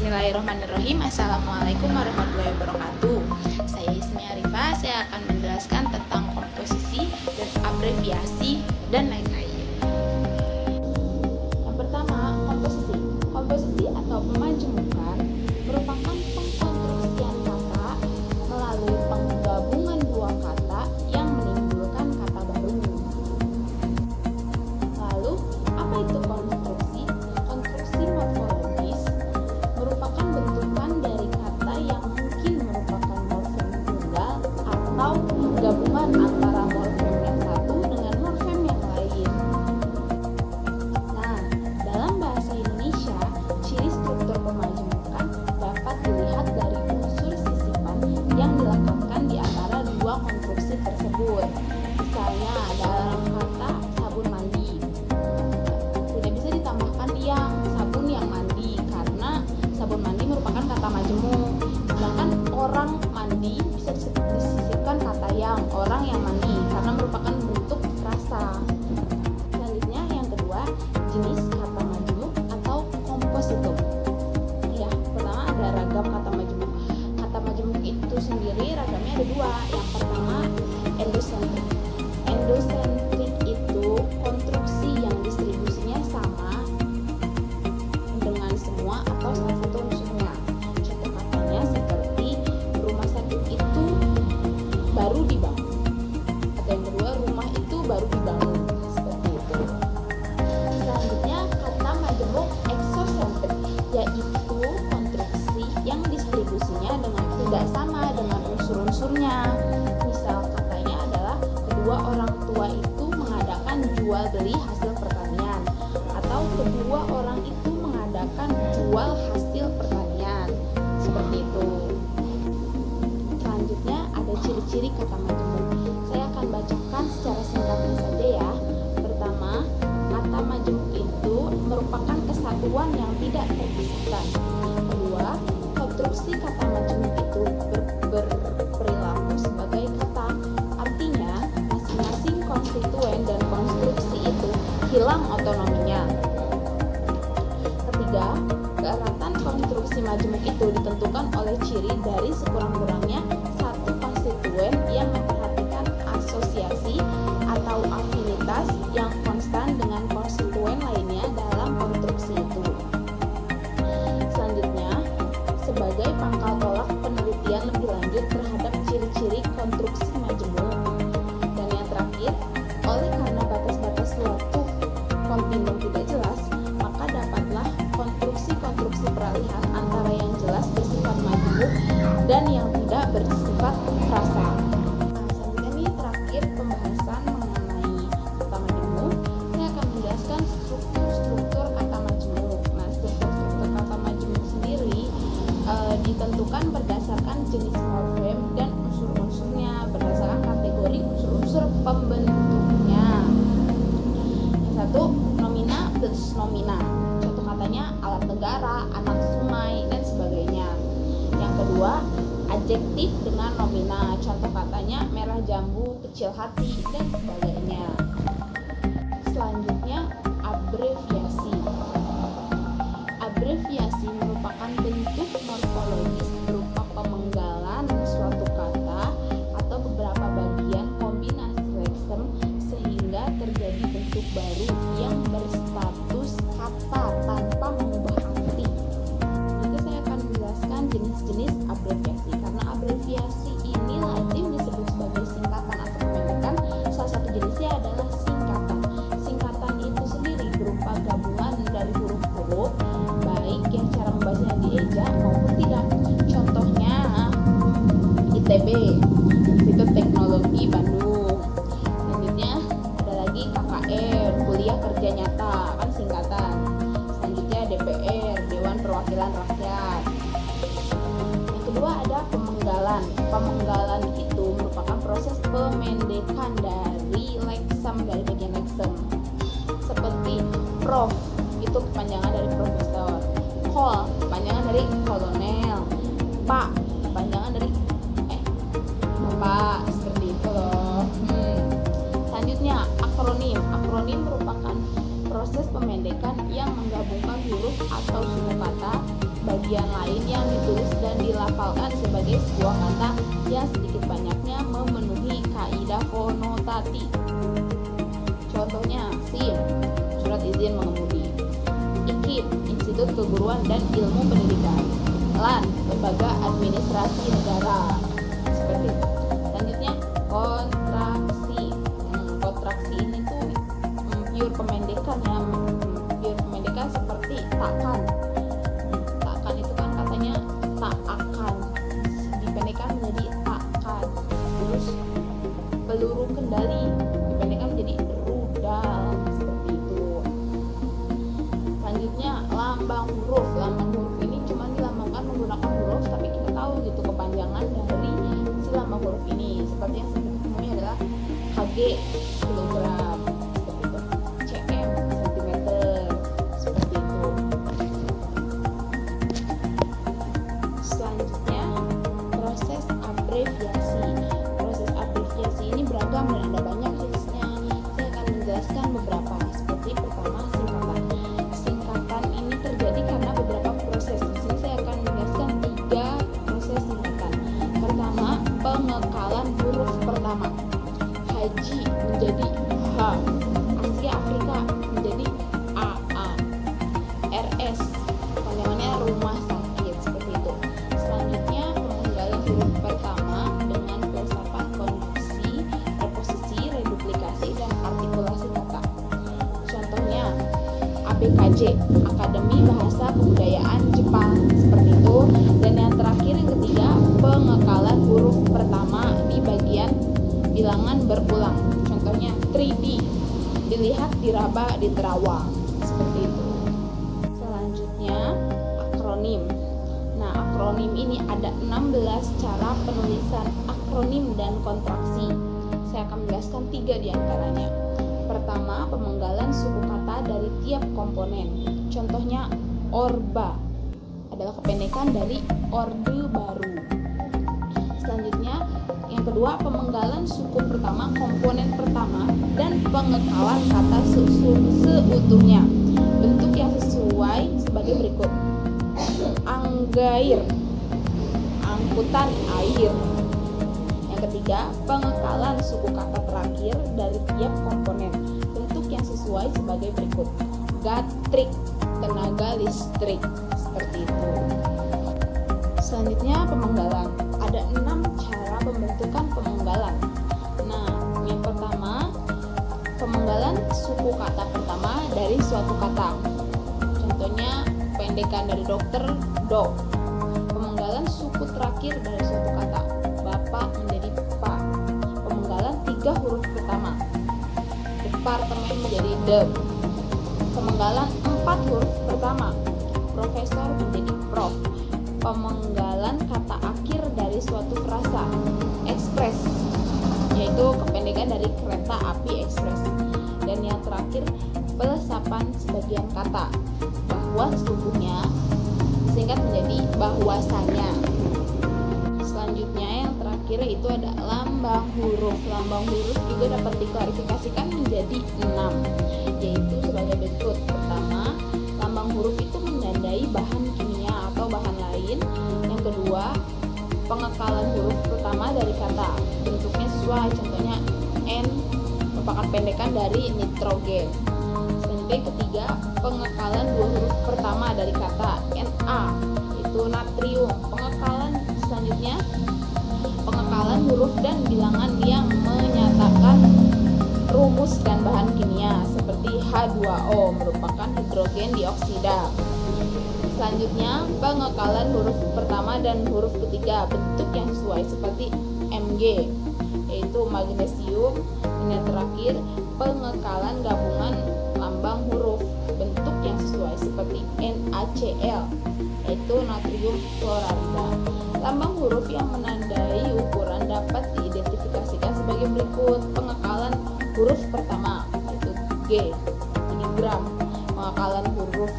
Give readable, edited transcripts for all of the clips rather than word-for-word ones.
Bismillahirrahmanirrahim. Assalamualaikum warahmatullahi wabarakatuh. Saya Ismi Arifah. Saya akan menjelaskan tentang komposisi dan abreviasi dan lain-lain. Yang pertama, komposisi. Komposisi atau pemajumukan merupakan pengkonstruksian kata melalui penggabungan dua kata yang menimbulkan kata baru. Lalu, apa itu konstruksi? Konstruksi morfologis merupakan bentukan dari kata yang mungkin merupakan morfem tunggal atau gabungan antara morfem yang satu dengan morfem yang lain. Nah, dalam bahasa Indonesia, ciri struktur pemajumukan dapat dilihat dari unsur sisipan yang dilekatkan di antara dua konstruksi tersebut. Misalnya, dalam kata sabun mandi, tidak bisa ditambahkan yang sabun yang mandi karena sabun mandi merupakan kata majemuk. Sedangkan orang mandi bisa disisipkan kata yang orang yang mandi karena merupakan bentuk frasa. Selanjutnya yang kedua, jenis kata majemuk atau kompositum. Ya, pertama ada ragam kata majemuk. Kata majemuk itu sendiri ragamnya ada dua. Yang pertama endosentrik. Endosentrik itu konstruksi yang distribusinya sama dengan semua atau salah satu unsurnya. Contoh katanya seperti rumah sakit itu baru dibangun. Atau yang kedua, rumah itu baru dibangun. Seperti itu. Selanjutnya kata majemuk eksosentrik, yaitu konstruksi yang distribusinya dengan tidak sama dengan unsur-unsurnya. Misal katanya adalah kedua orang tua itu mengadakan jual beli hasil pertanian, atau kedua orang itu mengadakan jual hasil pertanian. Seperti itu. Selanjutnya ada ciri-ciri kata majemuk. Saya akan bacakan secara singkatnya saja ya. Pertama, kata majemuk itu merupakan kesatuan yang tidak terpisahkan. Kedua, konstruksi kata majemuk itu berperilaku sebagai kata. Artinya, masing-masing konstituen dan konstruksi itu hilang otonominya. Ketiga, keeratan konstruksi majemuk itu ditentukan oleh ciri dari sekurang-kurangnya satu konstituen yang memperhatikan asosiasi atau afinitas yang konstan dengan konstituen lainnya dalam konstruksi itu. Selanjutnya, sebagai pangkal tolak penelitian lebih lanjut terhadap ciri-ciri konstruksi majemuk. Dan yang terakhir, oleh karena batas-batas suatu kontinum tidak jelas, maka dapatlah konstruksi-konstruksi peralihan antara yang jelas bersifat majemuk dan yang tidak bersifat frasa. Nah, selanjutnya ini terakhir pembahasan mengenai kata majemuk. Saya akan menjelaskan struktur-struktur kata majemuk. Nah, struktur-struktur kata majemuk sendiri ditentukan berdasarkan jenis morfem dan unsur-unsurnya berdasarkan kategori unsur-unsur pembentuknya. Yang satu, nomina plus nomina. Contoh katanya alat negara, anak sungai, dan sebagainya. Yang kedua, adjektif dengan nomina. Contoh katanya merah jambu, kecil hati, dan sebagainya. Selanjutnya, abreviasi. Abreviasi merupakan bentuk morfologis berupa pemenggalan suatu kata atau beberapa bagian kombinasi leksem sehingga terjadi bentuk baru yang berstatus kata tanpa mengubah arti. Nanti saya akan menjelaskan jenis-jenis abreviasi. Karena abreviasi ini lazim disebut sebagai singkatan atau pemendekan, salah satu jenisnya adalah singkatan. Singkatan itu sendiri berupa gabungan dari huruf-huruf, baik yang cara membacanya dieja maupun tidak. Contohnya ITB, Institut Teknologi Bandung. Selanjutnya ada lagi KKR, Kuliah Kerja Nyata, kan singkatan. Selanjutnya DPR, Dewan Perwakilan Rakyat. Yang kedua ada pemenggalan. Pemenggalan itu merupakan proses pemendekan dari leksem, dari bagian leksem. Seperti prof, itu kepanjangan dari profesor. Kol, kepanjangan dari kolonel. Pak, kepanjangan dari bapak. Seperti itu loh. Selanjutnya akronim. Akronim merupakan proses pemendekan yang menggabungkan huruf atau suku kata bagian lain yang ditulis dan dilafalkan sebagai sebuah kata yang sedikit banyaknya memenuhi kaidah fonotatif. Contohnya SIM, surat izin mengemudi; IKIP, Institut Keguruan dan Ilmu Pendidikan; LAN, lembaga administrasi negara. Seperti itu. Selanjutnya kontraksi. Kontraksi ini tuh pure pemendekan ya, pure pemendekan seperti takkan. Takkan itu kan katanya tak akan, dipendekkan menjadi takkan. Terus peluru kendali dipendekkan menjadi rudal, seperti itu. Selanjutnya lambang huruf. Lambang huruf ini cuma dilambangkan menggunakan huruf, tapi kita tahu gitu kepanjangan dari si lambang huruf ini. Seperti yang sebelumnya adalah Hg, kilogram, seperti itu. Cm, sentimeter, seperti itu. Selanjutnya proses abreviasi. Proses abreviasi ini beragam dan ada banyak jenisnya. Saya akan menjelaskan beberapa. Seperti pertama, singkatan. Singkatan ini terjadi karena beberapa proses. Di sini saya akan menjelaskan 3 proses singkatan. Pertama, pengekalan huruf pertama. Haji menjadi H, Asia Afrika menjadi AA, RS panjangannya rumah sakit, seperti itu. Selanjutnya penggalan huruf pertama dengan filsafat konjungsi, reposisi, reduplikasi, dan artikulasi kata. Contohnya ABKJ, Akademi Bahasa Kebudayaan Jepang, seperti itu. Dan yang terakhir, yang ketiga, pengekalan huruf pertama di bagian bilangan berulang. Contohnya 3D, dilihat, diraba, diterawang, seperti itu. Selanjutnya akronim. Nah, akronim ini ada 16 cara penulisan akronim dan kontraksi. Saya akan menjelaskan 3 diantaranya. Pertama, pemenggalan suku kata dari tiap komponen. Contohnya orba adalah kependekan dari orde baru. Selanjutnya yang kedua, pemenggalan suku pertama, komponen pertama, dan pengekalan kata seutuhnya. Bentuk yang sesuai sebagai berikut: anggair, angkutan air. Yang ketiga, pengekalan suku kata terakhir dari tiap komponen. Bentuk yang sesuai sebagai berikut: gatrik, tenaga listrik, seperti itu. Selanjutnya pemenggalan. Ada 6 cara pembentukan pemenggalan. Nah, yang pertama, pemenggalan suku kata pertama dari suatu kata. Contohnya pendekan dari dokter, dok. Pemenggalan suku terakhir dari suatu kata. Bapak menjadi pak. Pemenggalan 3 huruf pertama. Departemen menjadi dep. Pemenggalan 4 huruf pertama. Profesor menjadi prof. Pemenggalan kata akhir dari suatu frasa. Ekspres, yaitu kependekan dari kereta api ekspres. Dan yang terakhir, pelesapan sebagian kata. Bahwa sesungguhnya disingkat menjadi bahwasanya. Selanjutnya yang terakhir itu ada lambang huruf. Lambang huruf juga dapat diklarifikasikan menjadi 6, yaitu sebagai berikut. Pertama, lambang huruf itu menandai bahan kimia atau bahan lain. Yang kedua, pengekalan huruf pertama dari kata, bentuknya sesuai. Contohnya N merupakan pendekan dari nitrogen. Selanjutnya yang ketiga, pengekalan 2 huruf pertama dari kata, Na, itu natrium. Pengekalan selanjutnya, pengekalan huruf dan bilangan yang menyatakan rumus dan bahan kimia, seperti H2O merupakan hidrogen dioksida. Selanjutnya, pengekalan huruf pertama dan huruf ketiga, bentuk yang sesuai seperti Mg, yaitu magnesium. Dan yang terakhir, pengekalan gabungan lambang huruf, bentuk yang sesuai seperti NaCl, yaitu natrium klorida. Lambang huruf yang menandai ukuran dapat diidentifikasikan sebagai berikut. Pengekalan huruf pertama, yaitu G, ini gram. Pengekalan huruf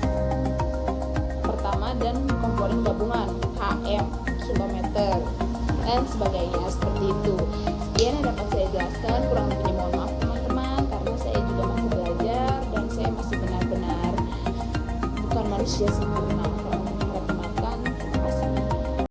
pertama dan komponen gabungan, km, kilometer, dan sebagainya, seperti itu. Sekian yang dapat saya jelaskan, kurang lebihnya mohon maaf teman-teman, karena saya juga masih belajar dan saya masih benar-benar bukan manusia sempurna.